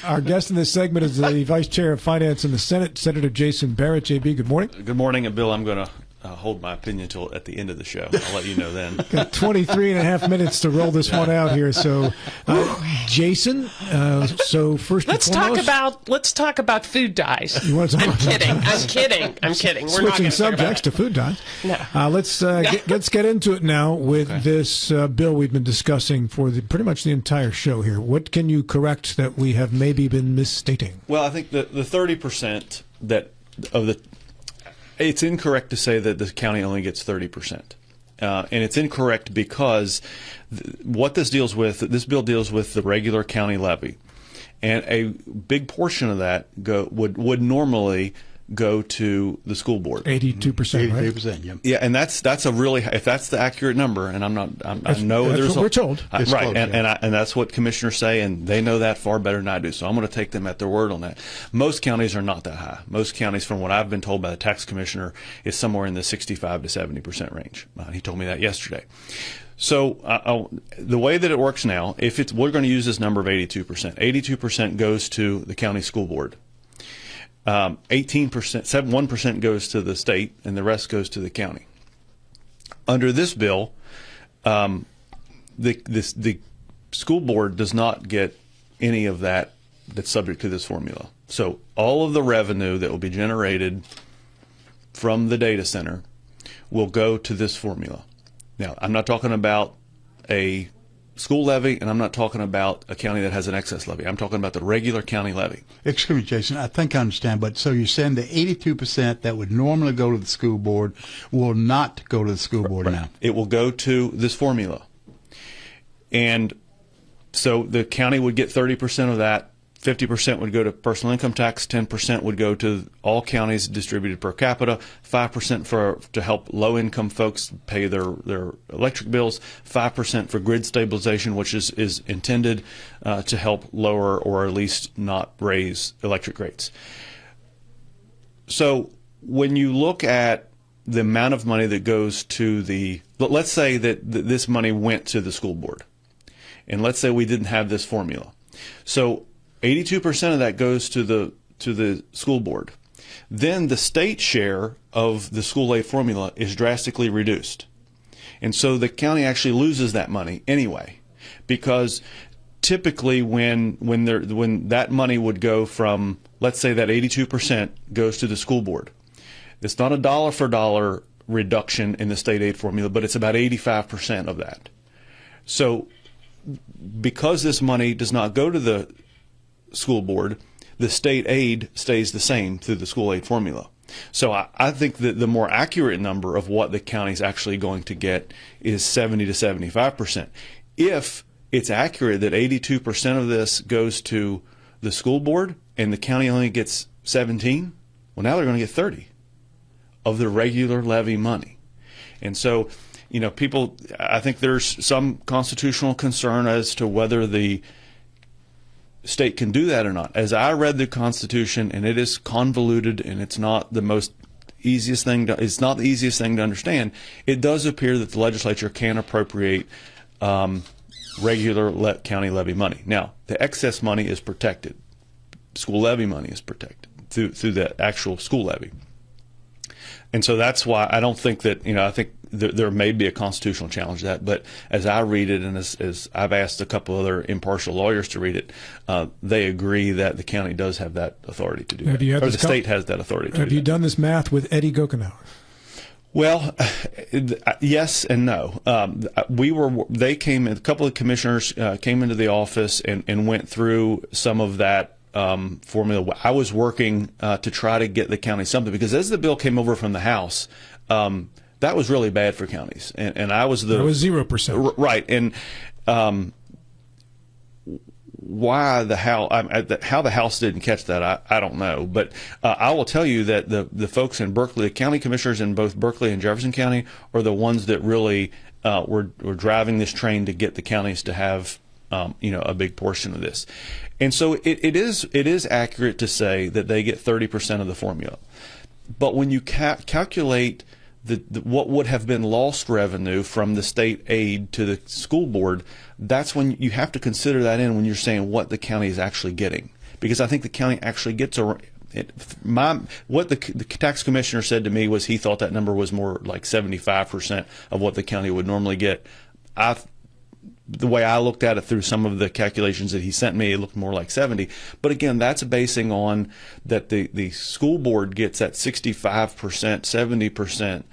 Our guest in this segment is the Vice Chair of Finance in the Senate, Senator Jason Barrett. JB, good morning. Good morning, and Bill, I'm going to hold my opinion until at the end of the show. I'll let you know then. Got 23 and a half minutes to roll this one out here. So, Jason, so first let's talk about food dyes. You want to talk I'm kidding. I'm kidding. We're Switching not subjects to food dyes. No. Let's get into it now with this bill we've been discussing for pretty much the entire show here. What can you correct that we have maybe been misstating? Well, I think the 30% it's incorrect to say that the county only gets 30%. And it's incorrect because what this bill deals with the regular county levy. And a big portion of that would normally go to the school board. 82%, right? 82%, yeah. Yeah, and that's a really, if that's the accurate number, and I know that's what we're told. Right, close, and that's what commissioners say, and they know that far better than I do. So I'm going to take them at their word on that. Most counties are not that high. Most counties, from what I've been told by the tax commissioner, is somewhere in the 65 to 70% range. He told me that yesterday. So the way that it works now, we're going to use this number of 82%. 82% goes to the county school board. 1% goes to the state, and the rest goes to the county. Under this bill, the school board does not get any of that that's subject to this formula. So all of the revenue that will be generated from the data center will go to this formula. Now, I'm not talking about a school levy, and I'm not talking about a county that has an excess levy. I'm talking about the regular county levy. Excuse me, Jason. I think I understand, but so you're saying the 82% that would normally go to the school board will not go to the school board now? It will go to this formula. And so the county would get 30% of that. 50% would go to personal income tax, 10% would go to all counties distributed per capita, 5% to help low-income folks pay their electric bills, 5% for grid stabilization, which is intended to help lower or at least not raise electric rates. So when you look at the amount of money that goes to let's say that this money went to the school board, and let's say we didn't have this formula. So 82% of that goes to the school board. Then the state share of the school aid formula is drastically reduced. And so the county actually loses that money anyway, because typically when that money would go from, let's say that 82% goes to the school board, it's not a dollar for dollar reduction in the state aid formula, but it's about 85% of that. So because this money does not go to the school board, the state aid stays the same through the school aid formula. So I think that the more accurate number of what the county is actually going to get is 70 to 75%. If it's accurate that 82% of this goes to the school board and the county only gets 17, well, now they're going to get 30 of the regular levy money. And so, people, I think there's some constitutional concern as to whether the state can do that or not. As I read the Constitution, and it is convoluted, and it's not the easiest thing to understand, it does appear that the legislature can appropriate regular county levy money. Now, the excess money is protected. School levy money is protected through the actual school levy. And so that's why I don't think that, I think there may be a constitutional challenge to that, but as I read it, and as I've asked a couple other impartial lawyers to read it, they agree that the county does have that authority to do that, or the state has that authority to do that. Have you done this math with Eddie Gokenauer? Well, yes and no. A couple of commissioners came into the office and went through some of that formula. I was working to try to get the county something, because as the bill came over from the House, that was really bad for counties, and I was It was 0%, right. And why how the House didn't catch that, I don't know. But I will tell you that the folks in Berkeley, the county commissioners in both Berkeley and Jefferson County, are the ones that really were driving this train to get the counties to have a big portion of this. And so it is accurate to say that they get 30% of the formula. But when you calculate what would have been lost revenue from the state aid to the school board, that's when you have to consider that in when you're saying what the county is actually getting. because I think the county actually gets what the tax commissioner said to me was he thought that number was more like 75% of what the county would normally get. The way I looked at it through some of the calculations that he sent me, it looked more like 70. But again, that's basing on that the school board gets that 65%, 70%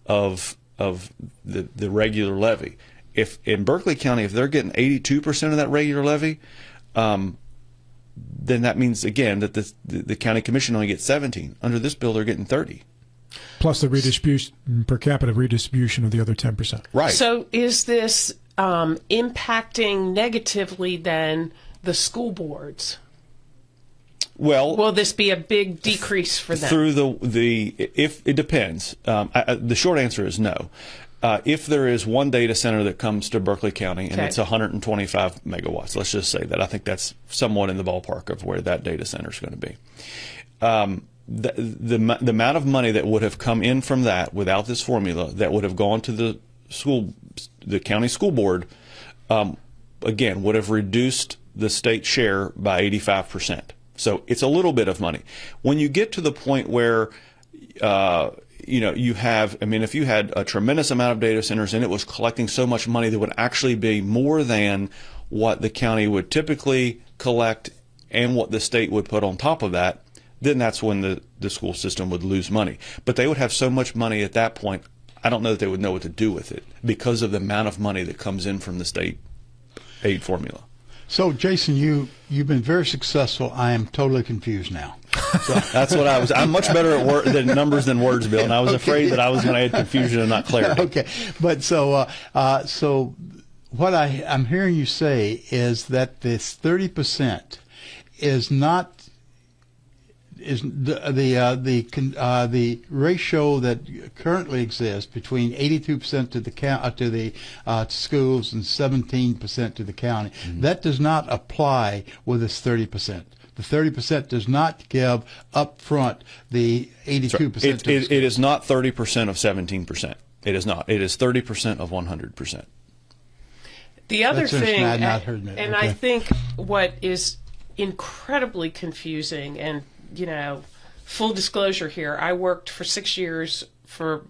of the regular levy. If in Berkeley County, if they're getting 82% of that regular levy, then that means again that the county commission only gets 17. Under this bill, they're getting 30. Plus the redistribution per capita redistribution of the other 10%. Right. So is this impacting negatively then the school boards? Well, will this be a big decrease for them? Through if it depends. The short answer is no. If there is one data center that comes to Berkeley County and it's 125 megawatts, let's just say that, I think that's somewhat in the ballpark of where that data center is going to be. The amount of money that would have come in from that without this formula that would have gone to the county school board, again, would have reduced the state share by 85%. So it's a little bit of money. When you get to the point where you have, I mean, if you had a tremendous amount of data centers and it was collecting so much money that would actually be more than what the county would typically collect and what the state would put on top of that, then that's when the school system would lose money. But they would have so much money at that point, I don't know that they would know what to do with it because of the amount of money that comes in from the state aid formula. So, Jason, you've been very successful. I am totally confused now. So that's what I'm much better at numbers than words, Bill, and I was afraid that I was going to add confusion and not clarity. Okay, but so what I'm hearing you say is that this 30% is not the ratio that currently exists between 82% to the schools and 17% to the county. Mm-hmm. That does not apply with this 30%. The 30% does not give up front the 82%. It is not 30% of 17%. It is not. It is 30% of 100%. The other thing, and I think what is incredibly confusing, and full disclosure here, I worked for 6 years for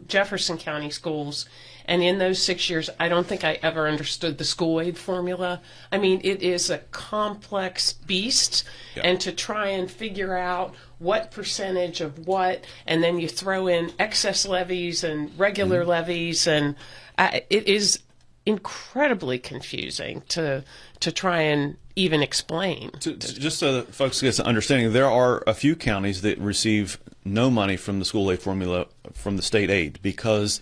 Jefferson County Schools, and in those 6 years, I don't think I ever understood the school aid formula. I mean, it is a complex beast, and to try and figure out what percentage of what, and then you throw in excess levies and regular levies, and it is incredibly confusing to try and even explain. Just so that folks get an understanding, there are a few counties that receive no money from the school aid formula from the state aid because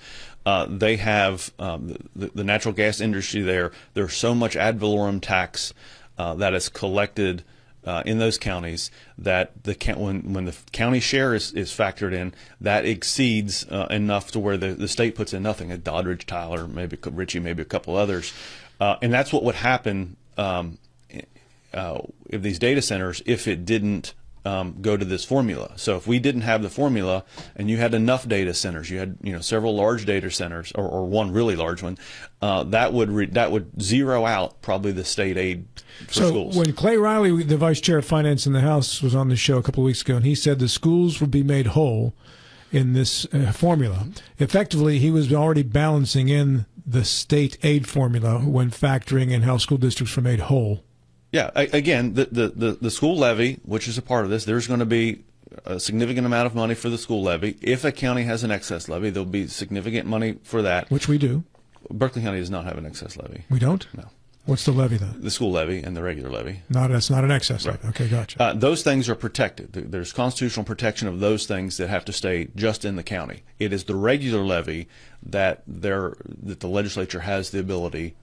they have the natural gas industry there. There's so much ad valorem tax that is collected in those counties that when the county share is factored in, that exceeds enough to where the state puts in nothing. At Doddridge, Tyler, maybe Ritchie, maybe a couple others, and that's what would happen if these data centers if it didn't go to this formula. So if we didn't have the formula and you had enough data centers, you had several large data centers or one really large one, that would zero out probably the state aid for schools. So when Clay Riley, the vice chair of finance in the House, was on the show a couple of weeks ago, and he said the schools would be made whole in this formula, effectively he was already balancing in the state aid formula when factoring in how school districts were made whole. Yeah, again, the school levy, which is a part of this, there's going to be a significant amount of money for the school levy. If a county has an excess levy, there'll be significant money for that. Which we do. Berkeley County does not have an excess levy. We don't? No. What's the levy then? The school levy and the regular levy. That's not an excess levy. Right. Okay, gotcha. Those things are protected. There's constitutional protection of those things that have to stay just in the county. It is the regular levy that the legislature has the ability,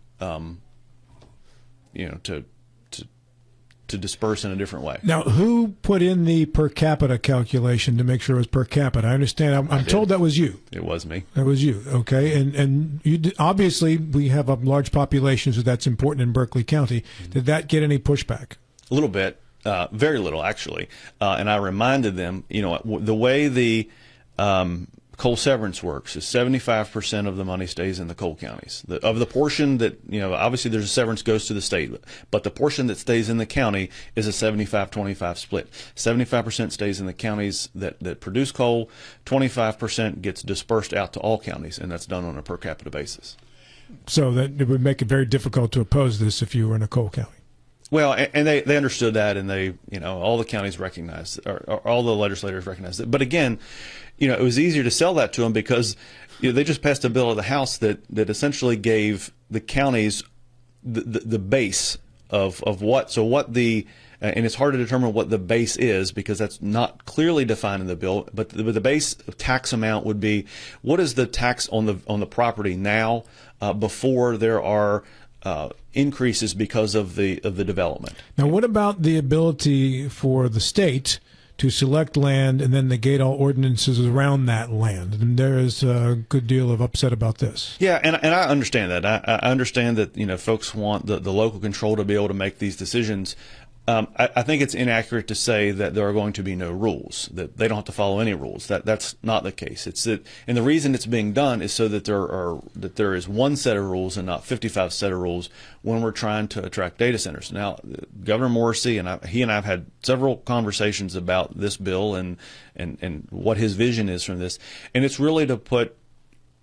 to disperse in a different way. Now, who put in the per capita calculation to make sure it was per capita? I understand. I'm told that was you. It was me. That was you. Okay, and you obviously we have a large population, so that's important in Berkeley County. Did that get any pushback? A little bit, very little actually. And I reminded them, the way the coal severance works is 75% of the money stays in the coal counties. Of the portion that, obviously there's a severance goes to the state, but the portion that stays in the county is a 75-25 split. 75% stays in the counties that produce coal, 25% gets dispersed out to all counties, and that's done on a per capita basis. So that it would make it very difficult to oppose this if you were in a coal county. Well, and they understood that, and they, all the counties recognized, or all the legislators recognized it. But again, it was easier to sell that to them because they just passed a bill of the House that essentially gave the counties the base of what. So what and it's hard to determine what the base is because that's not clearly defined in the bill. But the base tax amount would be what is the tax on the property now before there are increases because of the development. Now, what about the ability for the state to select land and then negate all ordinances around that land? And there is a good deal of upset about this. Yeah, and I understand that. I understand that folks want the local control to be able to make these decisions. I think it's inaccurate to say that there are going to be no rules, that they don't have to follow any rules. That's not the case. It's that, and the reason it's being done is so that there is one set of rules and not 55 set of rules when we're trying to attract data centers. Now, Governor Morrissey he and I have had several conversations about this bill and what his vision is from this, and it's really to put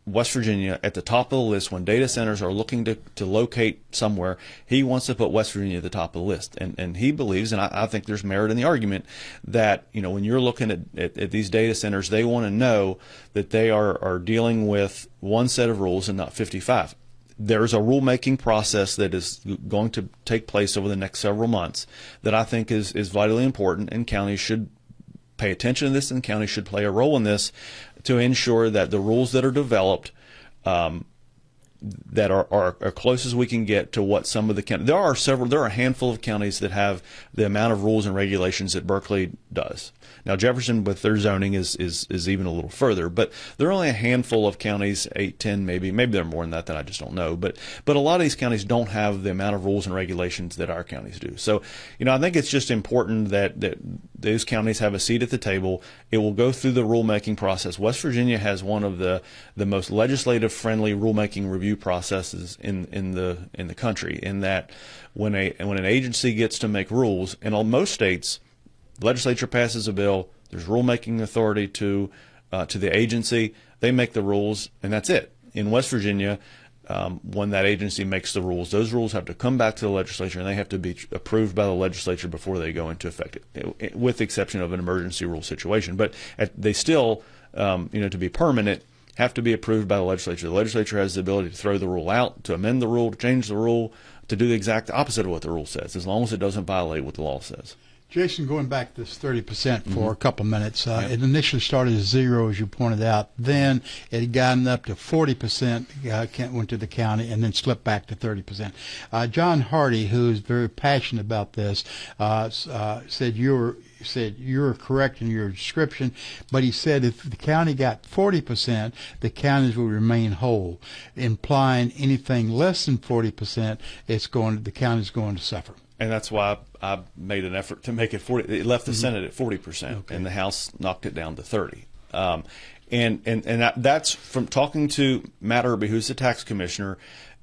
West Virginia at the top of the list when data centers are looking to locate somewhere. He wants to put West Virginia at the top of the list, and he believes, and I think there's merit in the argument that when you're looking at these data centers, they want to know that they are dealing with one set of rules and not 55. There's a rulemaking process that is going to take place over the next several months that I think is vitally important, and counties should pay attention to this, and counties should play a role in this to ensure that the rules that are developed that are close as we can get to what some of the counties. There are a handful of counties that have the amount of rules and regulations that Berkeley does. Now, Jefferson with their zoning is even a little further, but there are only a handful of counties, 8, 10 maybe there are more than that I just don't know. But a lot of these counties don't have the amount of rules and regulations that our counties do. So, I think it's just important that those counties have a seat at the table. It will go through the rulemaking process. West Virginia has one of the most legislative friendly rulemaking review processes in the country, in that when an agency gets to make rules, and on most states, the legislature passes a bill, there's rulemaking authority to the agency, they make the rules, and that's it. In West Virginia, when that agency makes the rules, those rules have to come back to the legislature, and they have to be approved by the legislature before they go into effect, with the exception of an emergency rule situation. But they still, to be permanent, have to be approved by the legislature. The legislature has the ability to throw the rule out, to amend the rule, to change the rule, to do the exact opposite of what the rule says, as long as it doesn't violate what the law says. Jason, going back to this 30% for a couple minutes, it initially started as 0, as you pointed out. Then it had gotten up to 40%, went to the county, and then slipped back to 30%. John Hardy, who is very passionate about this, said you're correct in your description, but he said if the county got 40%, the counties will remain whole, implying anything less than 40%, the county's going to suffer. And that's why I made an effort to make it 40. It left the Senate at 40%, and the House knocked it down to 30. And that's from talking to Matt Irby, who's the tax commissioner.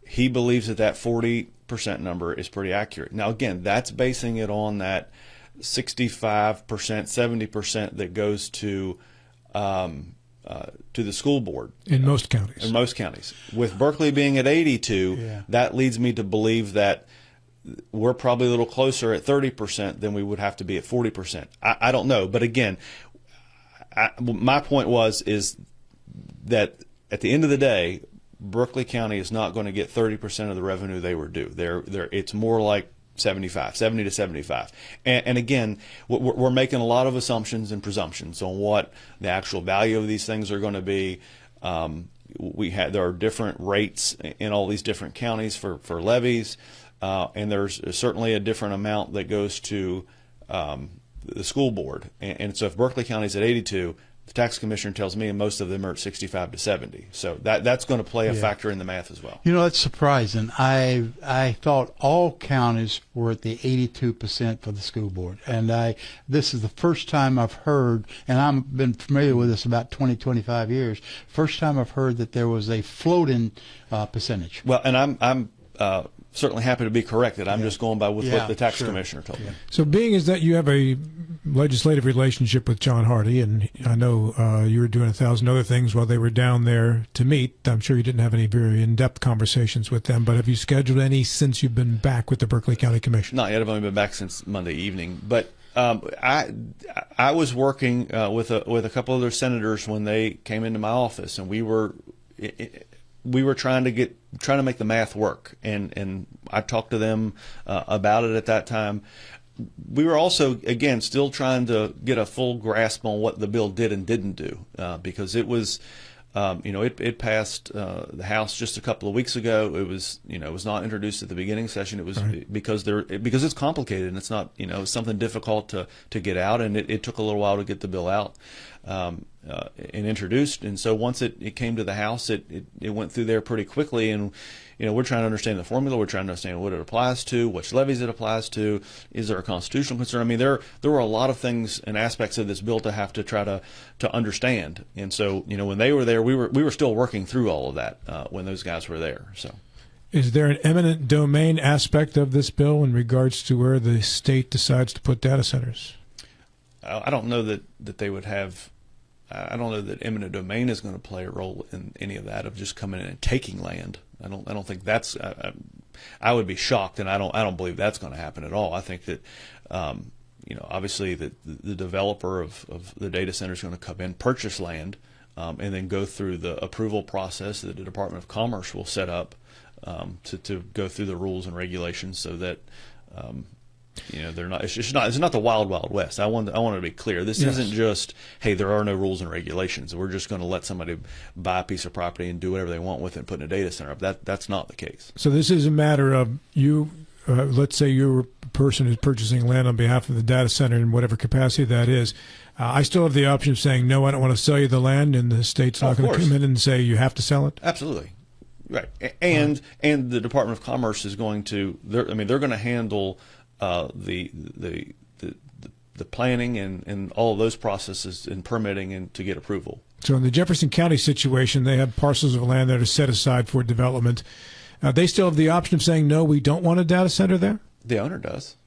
He believes that 40% number is pretty accurate. Now, again, that's basing it on that 65%, 70% that goes to the school board. In most counties. In most counties. With Berkeley being at 82, that leads me to believe that we're probably a little closer at 30% than we would have to be at 40%. I don't know. But again, my point is that at the end of the day, Berkeley County is not going to get 30% of the revenue they were due. It's more like 70 to 75. And again, we're making a lot of assumptions and presumptions on what the actual value of these things are going to be. There are different rates in all these different counties for levies. And there's certainly a different amount that goes to the school board. And so if Berkeley County is at 82, The tax commissioner tells me most of them are at 65 to 70. So that's going to play a factor in the math as well. You know, that's surprising. I thought all counties were at the 82% for the school board. And this is the first time I've heard, and I've been familiar with this about 20, 25 years, first time I've heard that there was a floating percentage. Well, and I'm certainly happy to be corrected. I'm just going by with what the tax commissioner told me. So being as that you have a legislative relationship with John Hardy, and I know you were doing 1,000 other things while they were down there to meet. I'm sure you didn't have any very in-depth conversations with them, but have you scheduled any since you've been back with the Berkeley County Commission? Not yet. I've only been back since Monday evening. But I was working with a couple other senators when they came into my office, and we were trying to make the math work, and I talked to them about it at that time. We were also, again, still trying to get a full grasp on what the bill did and didn't do, because it was, it passed the House just a couple of weeks ago. It was, it was not introduced at the beginning session. It was because it's complicated and it's not, something difficult to get out, and it took a little while to get the bill out and introduced. And so once it came to the House, it went through there pretty quickly. And we're trying to understand the formula. We're trying to understand what it applies to, which levies it applies to. Is there a constitutional concern? I mean, there were a lot of things and aspects of this bill to have to try to understand. And so, when they were there, we were still working through all of that when those guys were there. So, is there an eminent domain aspect of this bill in regards to where the state decides to put data centers? I don't know that they would have. I don't know that eminent domain is going to play a role in any of that, of just coming in and taking land. I don't think that's. I would be shocked, and I don't believe that's going to happen at all. I think that obviously the developer of the data center is going to come in, purchase land, and then go through the approval process that the Department of Commerce will set up to go through the rules and regulations, so that. They're not. It's not the wild west. I want to be clear. This isn't just, hey, there are no rules and regulations. We're just going to let somebody buy a piece of property and do whatever they want with it and put in a data center up. That's not the case. So this is a matter of you. Let's say you're a person who's purchasing land on behalf of the data center in whatever capacity that is. I still have the option of saying no. I don't want to sell you the land, and the state's not going to come in and say you have to sell it. Absolutely. Right. And the Department of Commerce is going to. They're going to handle. The planning and all of those processes and permitting and to get approval. So in the Jefferson County situation, they have parcels of land that are set aside for development. They still have the option of saying, no, we don't want a data center there? The owner does.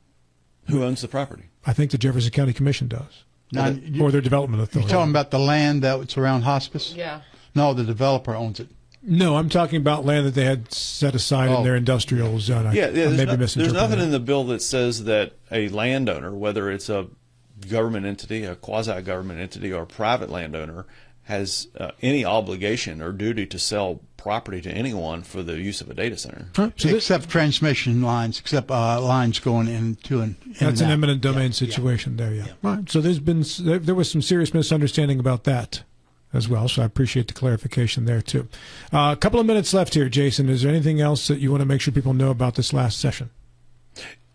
Who owns the property? I think the Jefferson County Commission does. Now, or their development authority. You're talking about the land that's around hospice? Yeah. No, the developer owns it. No, I'm talking about land that they had set aside in their industrial zone. There's nothing in the bill that says that a landowner, whether it's a government entity, a quasi-government entity, or a private landowner, has any obligation or duty to sell property to anyone for the use of a data center. Right. So except transmission lines, except lines going into and that's an eminent domain situation there, yeah. Right. So there was some serious misunderstanding about that as well, so I appreciate the clarification there too. A couple of minutes left here, Jason. Is there anything else that you want to make sure people know about this last session?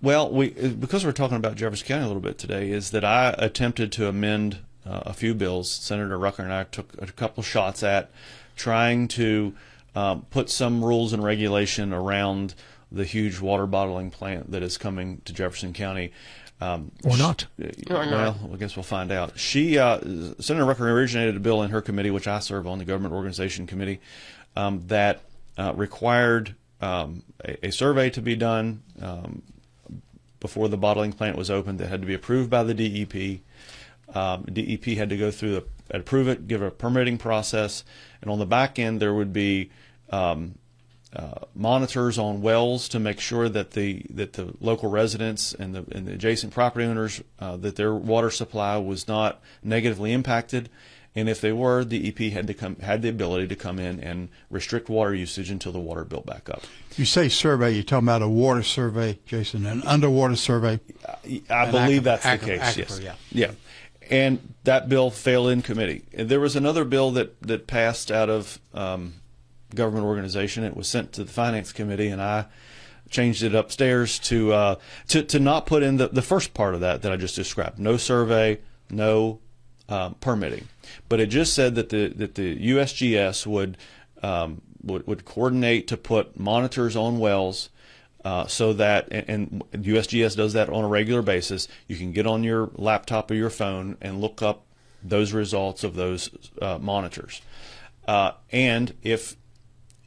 Well, because we're talking about Jefferson County a little bit today, is that I attempted to amend a few bills. Senator Rucker and I took a couple shots at trying to put some rules and regulation around the huge water bottling plant that is coming to Jefferson County. Or not. Well, I guess we'll find out. Senator Rucker originated a bill in her committee, which I serve on, the Government Organization Committee, that required a survey to be done before the bottling plant was opened that had to be approved by the DEP. DEP had to go through approve it, give a permitting process, and on the back end there would be monitors on wells to make sure that the local residents and the adjacent property owners that their water supply was not negatively impacted, and if they were, the EP had the ability to come in and restrict water usage until the water built back up. You say survey, you're talking about a water survey, Jason, an underwater survey. I believe that's the case. Yes. Yeah. And that bill failed in committee. There was another bill that passed out of government organization. It was sent to the Finance Committee, and I changed it upstairs to not put in the first part of that I just described. No survey, no permitting, but it just said that the USGS would coordinate to put monitors on wells. So that, and USGS does that on a regular basis. You can get on your laptop or your phone and look up those results of those monitors. And if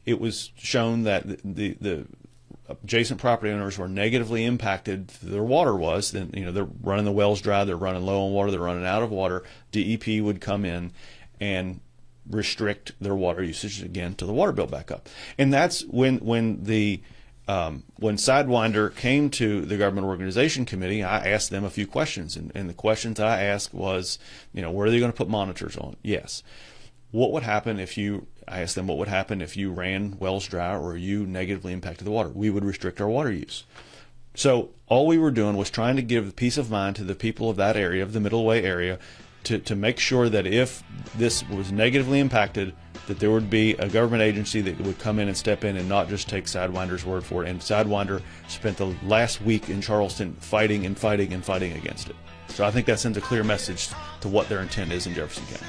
it was shown that the adjacent property owners were negatively impacted, their water was, then they're running the wells dry, they're running low on water, they're running out of water. DEP would come in and restrict their water usage again till the water bill back up. And that's when Sidewinder came to the Government Organization Committee, I asked them a few questions, and the questions I asked was, where are they going to put monitors on? Yes. What would happen if I asked them what would happen if you ran wells dry or you negatively impacted the water? We would restrict our water use. So all we were doing was trying to give peace of mind to the people of that area, of the Middleway area, to make sure that if this was negatively impacted, that there would be a government agency that would come in and step in and not just take Sidewinder's word for it. And Sidewinder spent the last week in Charleston fighting against it. So I think that sends a clear message to what their intent is in Jefferson County.